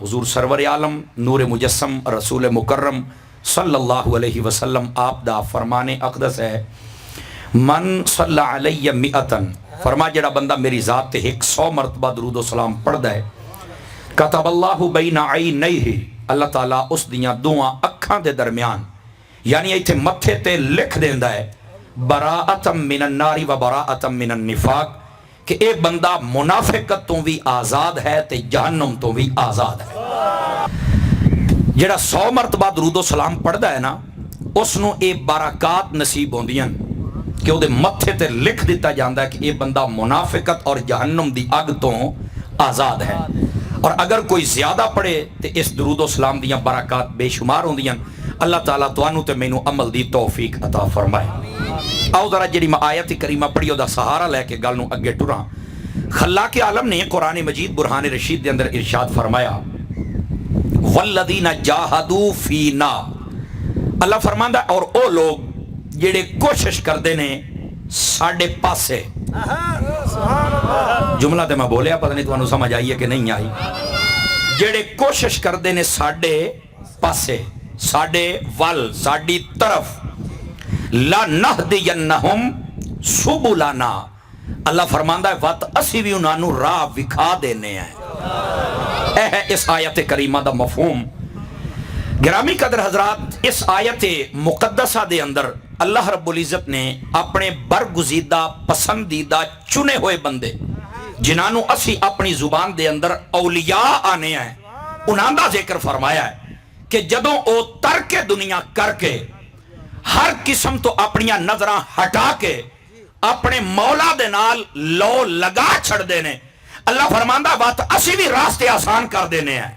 حضور سرور عالم نور مجسم رسول مکرم صلی اللہ علیہ وسلم آپ دا فرمان اقدس ہے، من صلی علیہ مئتن، فرما جڑا بندہ میری ذات تے 100 مرتبہ درود و سلام پڑھدا ہے، کتب اللہ بین عینیہ، اللہ تعالیٰ اس دیاں دوہاں اکھاں دے درمیان، یعنی ایتھے متھے تے لکھ دیندا ہے براءۃ من النار و براءۃ من النفاق، کہ اے بندہ منافقت تو بھی آزاد ہے تے جہنم تو بھی آزاد ہے۔ جڑا 100 مرتبہ درود و سلام پڑھدا ہے نا، اس نو اے برکات نصیب ہوندیاں کہ او دے متھے تے لکھ دیتا جاندا ہے کہ اے بندہ منافقت اور جہنم دی اگ تو آزاد ہے۔ اور اگر کوئی زیادہ پڑھے تے اس درود و سلام دیاں برکات بے شمار ہوندیاں۔ اللہ تعالیٰ توانو تے مینوں عمل دی توفیق عطا فرمائے۔ آؤ ذرا جڑی میں آیت کریمہ پڑھی دا سہارا لے کے گل نوں اگے ٹراں۔ خلاق عالم نے قرآن مجید برہان رشید دے اندر ارشاد فرمایا والذین جاہدوا فینا، اللہ فرماندا اور او لوگ جڑے کوشش کردے نے ساڈے پاسے، جملہ تے میں بولیا پتہ نہیں تانوں سمجھ آئی ہے کہ نہیں آئی، جڑے کوشش کردے نے ساڈے پاسے، ساڈے ول، ساڈی طرف، لَنَهْدِيَنَّهُمْ سُبُلَنَا، اللہ فرماندا ہے وقت اسی بھی انہاں نوں راہ وکھا دینے ہیں۔ اے ہے اس آیت کریمہ دا مفہوم۔ گرامی قدر حضرات، اس آیت مقدسہ دے اندر اللہ رب العزت نے اپنے برگزیدہ پسندیدہ چنے ہوئے بندے جنہاں نوں اسی اپنی زبان دے اندر اولیاء آنے ہیں، انہاں دا ذکر فرمایا ہے کہ جدوں او ترک دنیا کر کے ہر قسم تو اپنیاں نظراں ہٹا کے اپنے مولا دے نال لو لگا چھڑ دینے، اللہ فرماندا بات اسی بھی راستے آسان کر دینے ہیں۔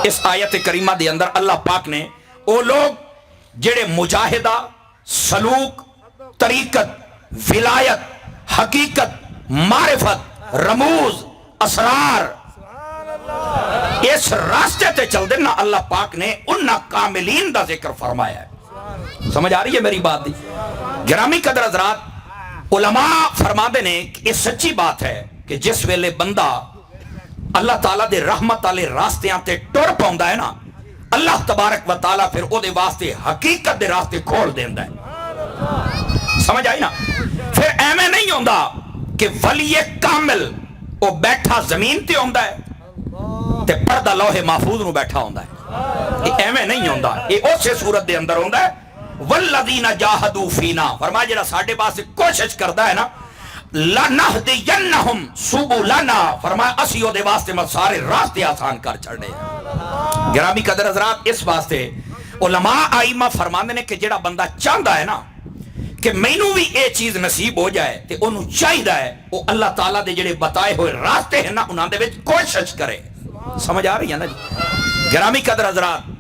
اس آیت کریمہ دے اندر اللہ پاک نے او لوگ جڑے مجاہدہ، سلوک، طریقت، ولایت، حقیقت، معرفت، رموز، اسرار اس راستے تے چل دینا، اللہ پاک نے انہاں کاملین دا ذکر فرمایا ہے۔ سمجھ آ رہی ہے میری بات دی؟ گرامی قدر حضرات، علماء فرماندے نے کہ یہ سچی بات ہے کہ جس ویلے بندہ اللہ تعالیٰ دے رحمت والے راستیاں تے ٹر پاؤندا ہے نا، اللہ تبارک و تعالیٰ پھر او دے واسطے حقیقت دے راستے کھول دیندا ہے۔ سمجھ آئی نا؟ پھر ایویں نہیں ہوندا کہ ولی کامل او بیٹھا زمین تے ہوندا ہے تے پردہ لوح محفوظ نو بیٹھا ہوندا ہے، یہ ایویں نہیں ہوندا، یہ اسی صورت دے اندر ہوندا ہے والذین جاہدوا فینا، فرمایا جڑا ساڈے پاس کوشش کردا ہے نا، لَنَهْدِيَنَّهُمْ سُبُلَنَا، فرمایا اسی او دے واسطے میں سارے راستے آسان کر چھڑنے ہیں۔ گرامی قدر حضرات، اس واسطے علماء ائمہ فرماندے نے کہ جڑا بندہ چاہندا ہے نا کہ مینوں بھی اے چیز نصیب ہو جائے تے اونوں چاہیدا ہے وہ اللہ تعالیٰ دے جڑے بتائے ہوئے راستے ہیں نا انہاں دے وچ کوشش کرے۔ سمجھ آ رہی ہے نا جی؟ گرامی قدر حضرات،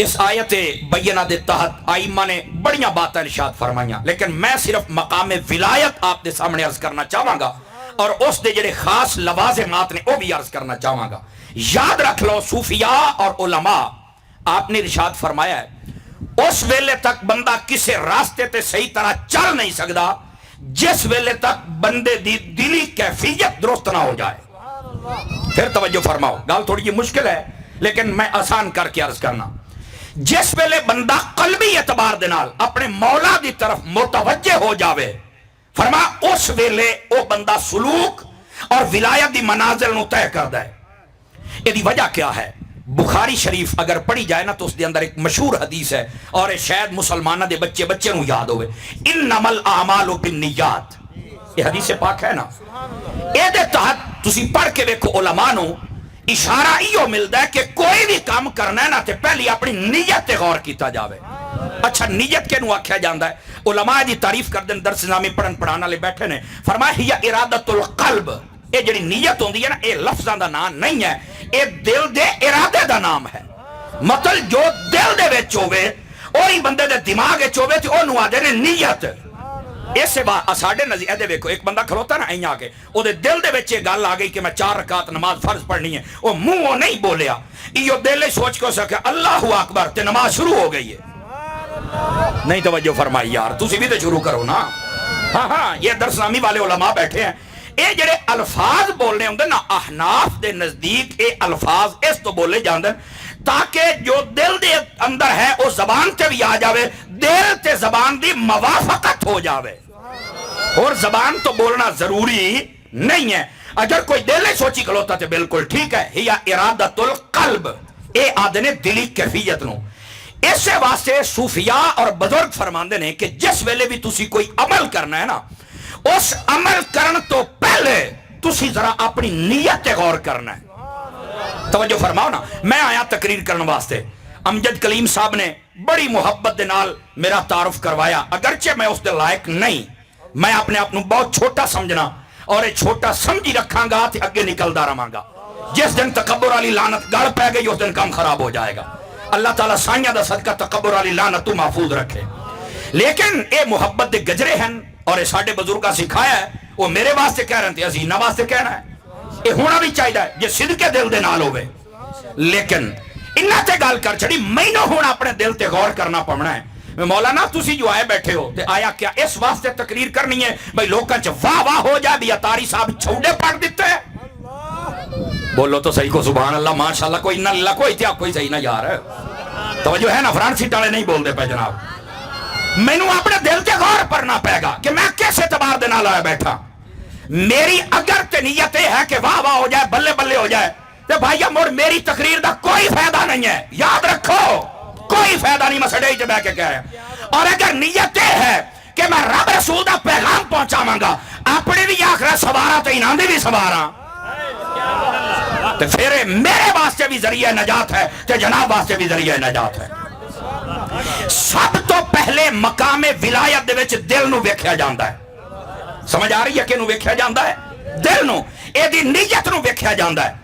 اس آیت بینہ دے تحت آئمہ نے بڑیاں باتیں ارشاد فرمائیاں، لیکن میں صرف مقام ولایت آپ دے سامنے عرض کرنا چاہواں گا اور اس دے جڑے خاص لوازمات نے وہ بھی عرض کرنا چاہواں گا۔ یاد رکھ لو صوفیاء اور علماء، آپ نے ارشاد فرمایا ہے اس ویلے تک بندہ کسے راستے تے صحیح طرح چل نہیں سکدا جس ویلے تک بندے دی دلی کیفیت درست نہ ہو جائے۔ پھر توجہ فرماؤ، گل تھوڑی جی مشکل ہے لیکن میں آسان کر کے عرض کرنا۔ جس ویلے بندہ قلبی اعتبار دے نال اپنے مولا دی طرف متوجہ ہو جاوے، فرما اس ویلے او بندہ سلوک اور ولایت دی منازل نو طے کردا ہے۔ یہ دی وجہ کیا ہے؟ بخاری شریف اگر پڑھی جائے نا تو اس دے اندر ایک مشہور حدیث ہے اور شاید مسلمانہ دے بچے نو یاد ہوئے، انما الاعمال بالنیات، یہ حدیث پاک ہے نا، اے دے تحت تسی پڑھ کے دیکھو علماء نو اشارہ ایو ملدا ہے کہ کوئی بھی کام کرنا ہے نا تے پہلی اپنی نیت تے غور کیتا جاوے۔ اچھا نیت کے نو آکھیا جاندا ہے؟ علماء دی تعریف کر دیں، درس نامی پڑھن والے بیٹھے نے، فرمایا ہی ارادت القلب، اے جڑی نیت ہوندی ہے نا اے لفظاں دا نام نہیں ہے، اے دل دے ارادے دا نام ہے۔ مطلب جو دل دے وچ ہوے اوہی بندے دے دماغ وچ ہوے تے اونوں آدے نے نیت۔ اس سے بعد ساڈے نزدیک دے ویکھو ایک بندہ کھلوتا نا ایاں کے او دے دل دے وچ گل آ گئی کہ میں 4 رکعت نماز فرض پڑھنی ہے، او منہوں نہیں بولیا، ایو دل سوچ کے سکے اللہ اکبر تے نماز شروع ہو گئی ہے۔ نہیں توجہ فرمائی یار، تسی بھی تے شروع کرو نا۔ ہاں یہ درس نامی والے علماء بیٹھے ہیں، یہ جڑے الفاظ بولنے ہوندے نا احناف دے نزدیک یہ الفاظ اس تو بولے جاندے تاکہ جو دل دے اندر ہے وہ زبان تے بھی آ جاوے، دل تے زبان دی موافقت ہو جاوے. اور زبان تو بولنا ضروری نہیں ہے. اگر کوئی دل نہیں سوچی کھلوتا تے بالکل ٹھیک ہے. ہی ارادت القلب، اے آدھنے دلی کیفیت نو. اس واسطے صوفیاء اور بزرگ فرماندے نے کہ جس ویلے بھی تسی کوئی عمل کرنا ہے نا، اس عمل کرن تو پہلے تسی ذرا اپنی نیت تے غور کرنا ہے. توجہ فرماؤ نا. میں آیا تقریر کرنے واسطے، امجد کلیم صاحب نے بڑی محبت دے نال میرا تعارف کروایا، اگرچہ میں اس دے لائق نہیں، میں اپنے آپ کو بہت چھوٹا سمجھنا اور یہ چھوٹا سمجھی رکھاں گا تے اگے نکلدا رہاں گا. جس دن تکبر والی لعنت گل پہ گئی اس دن کام خراب ہو جائے گا. اللہ تعالیٰ سائیاں دا صدقہ تکبر والی لعنت تو محفوظ رکھے. لیکن اے محبت دے گجرے ہیں اور یہ ساڈے بزرگاں سکھایا ہے. وہ میرے واسطے کہہ رہے تھے، عزیزاں واسطے کہنا ہے. یہ ہونا بھی چاہیے جے صدقے دل دے نال ہوئے. لیکن انہاں تے گل کر چھڑی، مینوں ہن اپنے دل تے غور کرنا پونا ہے. مولانا تسی جو آئے بیٹھے ہو تے آیا کیا اس واسطے تقریر کرنی ہے بھئی لوکاں چ واہ واہ ہو جائے بھی اتاری صاحب چھوڑے پڑھ دیتے ہیں؟ بولو تو صحیح کو سبحان اللہ ماشاءاللہ. کوئی نہ اللہ کوئی تیا کوئی صحیح نہ یار. توجہ ہے نا، فرانٹ سیٹ والے نہیں بول دے پہ جناب. مینوں اپنے دل تے غور کرنا پائے گا کہ میں کیسے اعتبار دے نال آیا بیٹھا. میری اگر تے نیت ہے کہ واہ واہ ہو جائے بلے بلے ہو جائے تے بھائیا مڑ میری تقریر دا کوئی فائدہ نہیں ہے. یاد رکھو کوئی فائدہ نہیں. میں سڑے ہی بہ کے کہہ رہا ہوں. اور اگر نیت ہے کہ میں رب رسول دا پیغام پہنچاواں گا، اپنے بھی آخرت سوارا تے انہاں دی بھی سوارا، تے پھر میرے واسطے بھی ذریعہ نجات ہے تے جناب واسطے بھی ذریعہ نجات ہے. سب تو پہلے مقام ولایت دے وچ دل نو ویکھیا جاندا ہے. سمجھ آ رہی ہے کہ نو ویکھیا جاندا ہے؟ دل نو، اے دی نیت نو ویکھیا جاندا ہے.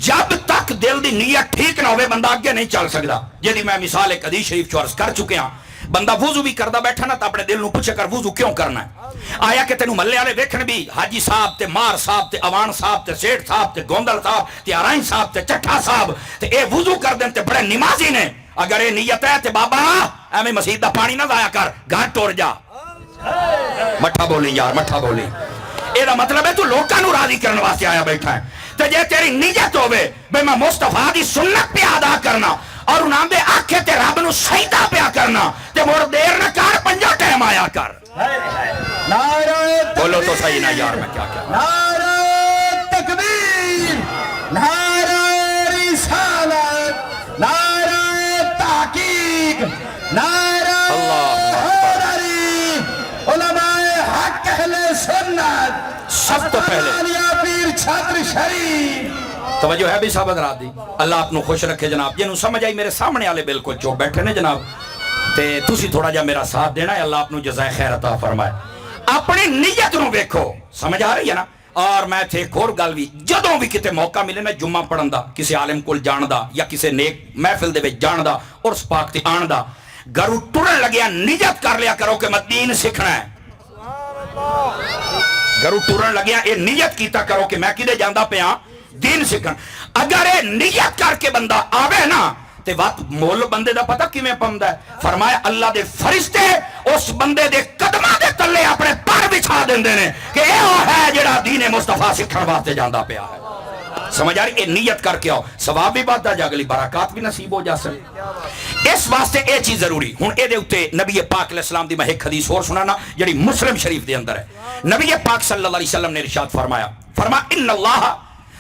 جب تک دل دی نیت ٹھیک نہ ہوئے بندہ آگے نہیں چل سکتا. جی میں مثال ایک حدیث شریف چورس کر چکے ہاں. بندہ وضو بھی کردا بیٹھا نا تو اپنے دل نو پوچھے کر وضو کیوں کرنا ہے. آیا کہ تینوں ملے والے ویکھن بھی حاجی صاحب تے مار صاحب تے اوان صاحب تے سیٹھ صاحب تے گوندل صاحب تے ارائن صاحب تے چٹھا صاحب تے اے وضو کر دین تے بڑے نمازی نے. اگر اے نیت ہے تے بابا ایویں مسجد دا پانی نہ ضائع کر، گھر ٹر جا. مٹھا بولی یار مٹھا بولی. اے دا مطلب ہے تو لوکاں نو راضی کرن واسطے آیا بیٹھا ہے. تے جے تیری نیت ہوے بے میں مصطفیٰ دی سنت پہ ادا کرنا اور انہاں دے آکھے تے رب نو سجدہ پیا کرنا تے مڑ دیر نہ کر، پنجا ٹائم آیا کر. بولو تو صحیح نہ یار میں کیا کہہ. نعرہ تکبیر، نعرہ رسالت، نعرہ تحقیق، نعرہ حیدری، علماء حق اہل سنت، سب تو پہلے پیر چھتر شریف. توجہ ہے بھی صاحب حضرات دی. اللہ آپ نو خوش رکھے جناب. جنہوں سمجھ آئی میرے سامنے والے بالکل چوپ بیٹھے نے جناب تے تسی تھوڑا جا میرا ساتھ دینا ہے. اللہ آپ نو جزائے خیر عطا فرمائے. اپنی نیت نو ویکھو. سمجھ آ رہی ہے نا. اور میں تھے ایک اور گل بھی جدوں بھی کتے موقع ملے نا جمعہ پڑھن دا، کسی عالم کول جان دا یا کسی نیک محفل دے وچ جان دا اور اس پاک تے آن دا، گھروں ٹرن لگیا نیت کر لیا کرو کہ میں دین سیکھنا ہے. گھروں ٹرن لگیا اے نیت کیتا کرو کہ میں کدے جاندا پیاں دین سیکھن. اگر اے نیت کر کے بندہ آوے نا تے وقت مول بندے دا پتہ کیویں پوندا ہے. فرمایا اللہ دے فرشتے اس بندے دے قدماں دے تلے اپنے پر بچھا دیندے نے کہ اے او ہے جڑا دین مصطفیٰ سیکھن واسطے جاندا پیا ہے. سمجھ آ رہی؟ اے نیت کر کے آؤ، ثواب بھی بڑھدا جا، اگلی برکات بھی نصیب ہو جا سکے. اس واسطے اے چیز ضروری. ہن اے دے اوتے نبی پاک علیہ السلام دی میں ایک حدیث اور سنانا جڑی مسلم شریف دے اندر ہے. نبی پاک صلی اللہ علیہ وسلم نے ارشاد فرمایا ان اللہ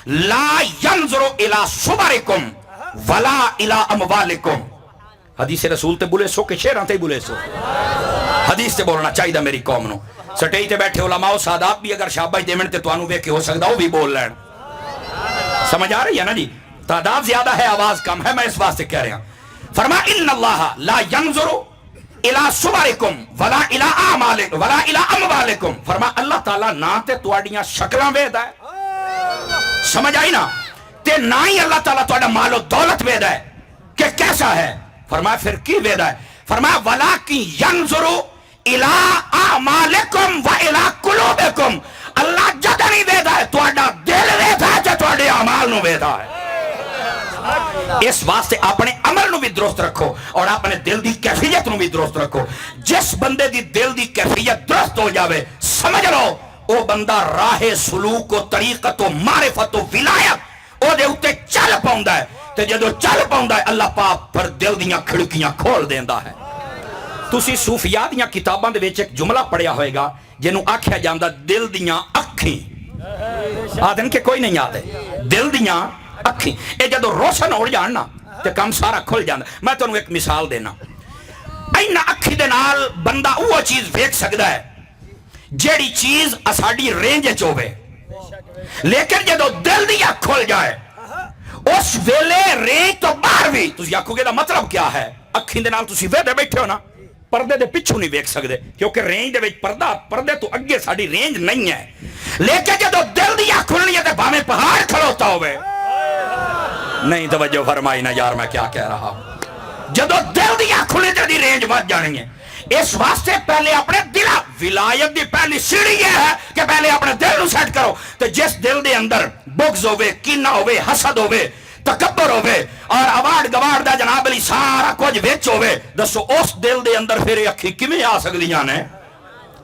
لا ينظر الى صورکم ولا الى اموالکم. حدیث رسول تے بولے سو کہ شعراں تے بولے سو؟ حدیث تے بولنا چاہیے میری قوم نو. سٹیج تے بیٹھے علماء و سادات بھی اگر شاباش دیون تے تانوں ویکھ کے ہو سکدا وہ بھی بول لین. سمجھ آ رہی ہے نا جی؟ تعداد زیادہ ہے آواز کم ہے، میں اس واسطے کہہ رہا ہوں. فرمایا ان اللہ لا ينظر الى صورکم ولا الى اعمالکم ولا الى اموالکم. فرمایا اللہ تعالیٰ نہ تے تواڈیاں شکلاں ویکھدا ہے، سمجھ آئی نا، تے نہ ہی اللہ تعالیٰ تہاڈا مال و دولت ویکھدا ہے کہ کیسا ہے. فرمایا پھر کی ویکھدا ہے؟ فرمایا ولکن ينظر الى اعمالکم والى قلوبکم. اللہ جد نہیں ویکھدا ہے تہاڈا دل ویکھدا ہے تے تہاڈے اعمال نو ویکھدا ہے. اس واسطے اپنے عمل نو بھی درست رکھو اور اپنے دل دی کیفیت نو بھی درست رکھو. جس بندے دی دل دی کیفیت درست ہو جاوے سمجھ لو وہ بندہ راہ سلوک و طریقت و معرفت و ولایت او دے اتے چل پاؤندا ہے تے جدو چل پاؤندا ہے اللہ پاک پر دل دیاں کھڑکیاں کھول دیندا ہے. تسی صوفیاء دیاں کتاباں دے وچ ایک جملہ پڑھیا ہوئے گا جنوں آکھیا جاندا دل دیاں اکھیں. آدن کہ کوئی نہیں آدے دل دیاں اکھیں اے جدو روشن ہو جان نا تے کم سارا کھل جاندا. میں تانوں ایک مثال دینا. اینا اکھی دے نال بندہ وہ چیز ویکھ سکدا ہے جیڑی چیز اساڈی رینج وچ ہوے, لیکن جدو دل دی اکھ کھل جائے اس ویلے رینج تو باہر بھی. تسی آکھو گے دا مطلب کیا ہے؟ اکھیں دے نال تسی ویدے بیٹھے ہو نا, پردے دے پچھو نہیں ویکھ سکدے کیونکہ رینج دے وچ پردے تو اگے ساڈی رینج نہیں ہے. لیکن جدو دل دی اکھ کھلنی ہے تے بھاویں پہاڑ کھلوتا ہوے. نہیں توجہ فرمائی نا یار میں کیا کہہ رہا ہوں. جدو دل دی اکھ کھلے تے دی رینج ود جانی ہے. اس واسطے پہلے اپنے دل, ولایت دی پہلی سیڑھی یہ ہے کہ پہلے اپنے دل نو سیٹ کرو. تے جس دل دے اندر بغض ہوے, کینہ ہوے, حسد ہوے, تکبر ہوے اور اوارڈ گواڑ دا جناب علی سارا کچھ وچ ہوے, دسو اس دل دے اندر پھر اکھی کیویں آ سکدیاں نے؟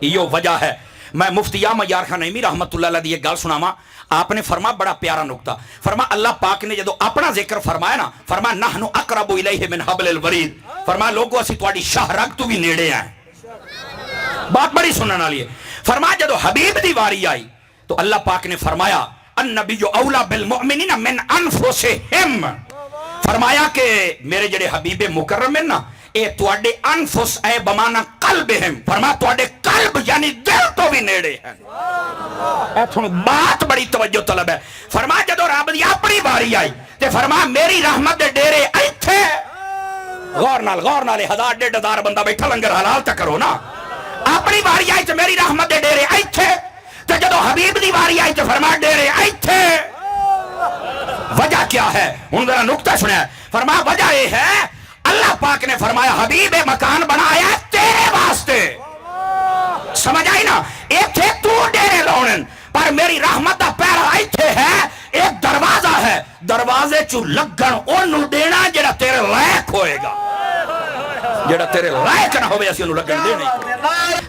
یہ وجہ ہے. میں مفتی احمد یار خان نعیمی رحمت اللہ علیہ دی ایک گل سناواں. آپ نے فرما بڑا پیارا نقطہ فرما, اللہ پاک نے جدو اپنا ذکر فرمایا نا, فرما نحن اقرب الیہ من حبل الورید, فرما لوگوں اسی تواڈی شاہ رگ تو بھی نیڑے ہیں. بات بڑی سنن والی ہے. فرما جدو حبیب دی واری آئی تو اللہ پاک نے فرمایا النبی اولا بالمؤمنین من انفسہم, فرمایا کہ میرے جڑے حبیب مکرم ہیں نا اے تواڈے انفس اے بمانا قلبہم, فرما تواڈے قلب یعنی دل تو بھی نیڑے ہیں. بات بڑی توجہ طلب ہے. فرما جدو رب دی اپنی باری آئی تے فرما میری رحمت دے ڈیرے ایتھے, غور نال 1000-1500 بندہ بیٹھا لنگر حلال تے کرو نا. اپنی باری آئی تے میری رحمت دے ڈیرے ایتھے, تے جدو حبیب دی باری آئی تے فرما ڈیرے ایتھے. وجہ کیا ہے؟ ہن ذرا نقطہ سنیا. فرما وجہ یہ ہے اللہ پاک نے فرمایا حبیب مکان بنایا تیرے واسطے. سمجھ آئی نا؟ ایتھے تو ڈیرے لاؤن پر میری رحمت دا پیرا ایتھے ہے. ایک دروازہ ہے, دروازے چو لگن اونوں دینا جڑا تیرے لائق ہوئے گا, جڑا تیرے لائق نہ ہوئے اسی انہوں لگن دینے.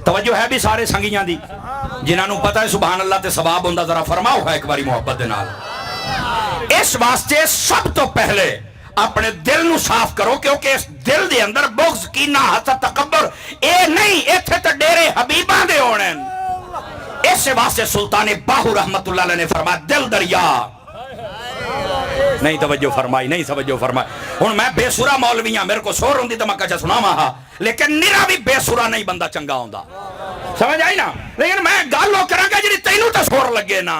توجہ ہے بھی سارے سنگیاں دی جنہاں پتہ ہے سبحان اللہ تے ثواب ہوندہ, ذرا فرماؤ ہے ایک باری محبت دے نال. اس واسطے سب تو پہلے اپنے دل نو صاف کرو کیونکہ اس دل دے اندر بغض, کینہ, حسد, تکبر اے نہیں, ایتھے تے ڈیرے حبیباں دے ہونے. اس واسطے سلطان باہو رحمت اللہ علیہ نے فرمایا دل دریا. نہیں توجہ فرمائی, نہیں توجہ فرمائی. ہن میں بے سورا مولوی ہاں, میرے کو سور ہوندی تے میں کچھ سناواں ہاں, لیکن نرا بھی بے سورا نہیں بندہ چنگا ہوندا. سمجھ آئی نا؟ لیکن میں گل او کراں گا جڑی تینوں تے سور لگے نا.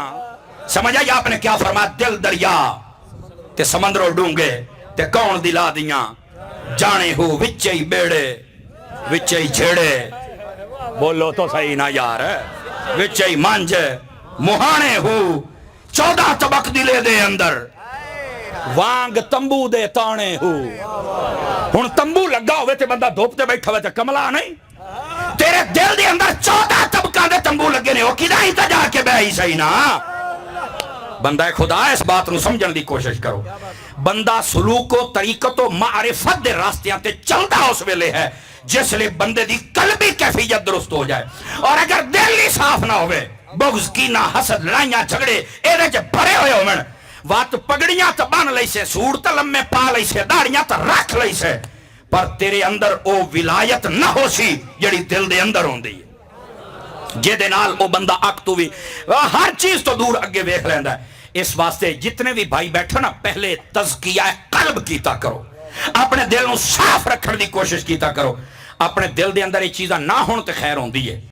سمجھ آئی آپ نے کیا فرمایا؟ دل دریا تے سمندروں ڈونگے تے کون دلا دیاں جانے ہو وچے ہی بیڑے وچے ہی چھیڑے. بولو تو صحیح نا یار. وچے ہی مانج مہانے ہو 14 طبق دلے دے اندر وانگ تمبو دے تانے ہو. ہن تمبو لگا ہوئے تے بندہ دھوپ تے بیٹھا ہوئے تے کملا نہیں. تیرے دل دے اندر 14 طبقاں دے تمبو لگے نے, او کدا ہی تے جا کے بیٹھی صحیح نا. بندہ خدا اس بات نو سمجھن دی کوشش کرو. بندہ سلوک و طریقت و معرفت دے راستیاں تے چلدا اس ویلے ہے جس لئے بندے دی قلبی کیفیت درست ہو جائے. اور اگر دل ہی صاف نہ ہوئے, بغض, کینہ, حسد, لڑائیاں, جھگڑے اے دے بھرے ہوئے ہومن, وات پگڑیاں تے بن لئی سے, سوڑ تے لمے پا لئی سے, داڑیاں تے رکھ لئی سے, پر تیرے اندر او ولایت نہ ہو سی جڑی دل دے اندر ہوندی ہے. جے دے نال او بندہ اک تو بھی ہر چیز تو دور اگے ویکھ لیندا ہے. اس واسطے جتنے بھی بھائی بیٹھو نا پہلے تزکیہ قلب کیتا کرو, اپنے دل نو صاف رکھنے دی کوشش کیتا کرو. اپنے دل دے اندر یہ چیزاں نہ ہون تے خیر ہوندی ہے.